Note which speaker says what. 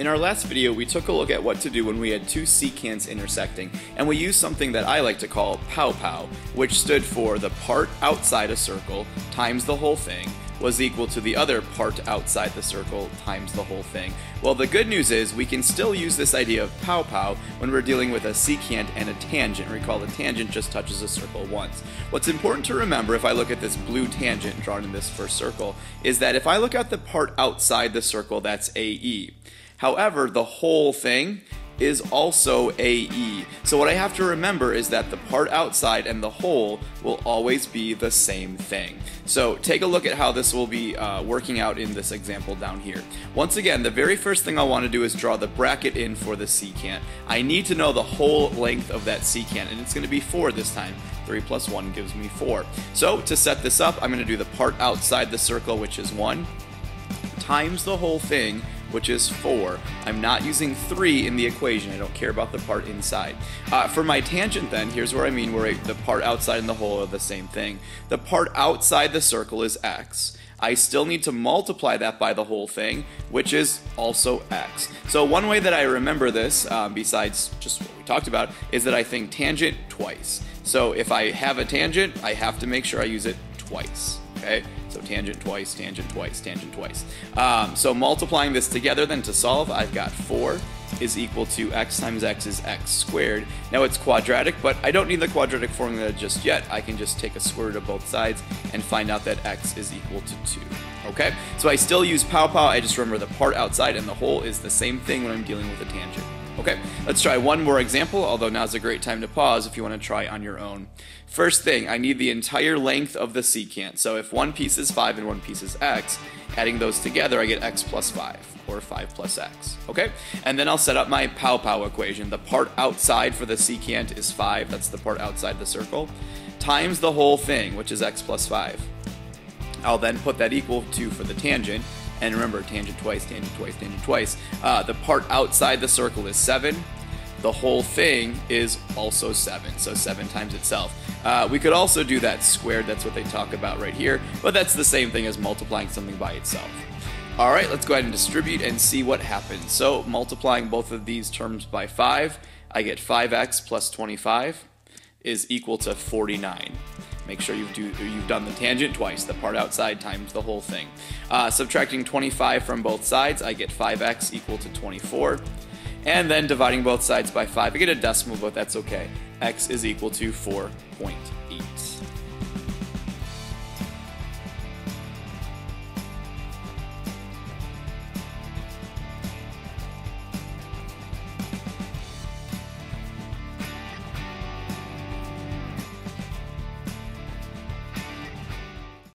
Speaker 1: In our last video, we took a look at what to do when we had two secants intersecting, and we used something that I like to call pow-pow, which stood for the part outside a circle times the whole thing was equal to the other part outside the circle times the whole thing. Well, the good news is we can still use this idea of pow-pow when we're dealing with a secant and a tangent. Recall the tangent just touches a circle once. What's important to remember if I look at this blue tangent drawn in this first circle is that if I look at the part outside the circle, that's AE. However, the whole thing is also AE. So what I have to remember is that the part outside and the whole will always be the same thing. So take a look at how this will be working out in this example down here. Once again, the very first thing I want to do is draw the bracket in for the secant. I need to know the whole length of that secant, and it's going to be 4 this time. 3 plus 1 gives me 4. So to set this up, I'm going to do the part outside the circle, which is 1, times the whole thing, which is 4. I'm not using 3 in the equation. I don't care about the part inside. For my tangent then, here's where I mean where the part outside and the whole are the same thing. The part outside the circle is x. I still need to multiply that by the whole thing, which is also x. So one way that I remember this, besides just what we talked about, is that I think tangent twice. So if I have a tangent, I have to make sure I use it twice. Okay, so tangent twice, tangent twice, tangent twice. So multiplying this together then to solve, I've got 4 is equal to x times x is x squared. Now it's quadratic, but I don't need the quadratic formula just yet. I can just take a square root of both sides and find out that x is equal to 2. Okay, so I still use pow-pow. I just remember the part outside and the whole is the same thing when I'm dealing with a tangent. Okay, let's try one more example, although now's a great time to pause if you want to try on your own. First thing, I need the entire length of the secant. So if one piece is 5 and one piece is x, adding those together I get x plus 5, or 5 plus x. Okay, and then I'll set up my pow-pow equation. The part outside for the secant is 5, that's the part outside the circle, times the whole thing, which is x plus 5. I'll then put that equal to for the tangent. And remember, tangent twice, tangent twice, tangent twice. The part outside the circle is 7. The whole thing is also 7, so 7 times itself. We could also do that squared, that's what they talk about right here, but that's the same thing as multiplying something by itself. Alright, let's go ahead and distribute and see what happens. So multiplying both of these terms by 5, I get 5x plus 25 is equal to 49. Make sure you've done the tangent twice, the part outside times the whole thing. Subtracting 25 from both sides, I get 5x equal to 24. And then dividing both sides by 5, I get a decimal, but that's okay. X is equal to 4.5.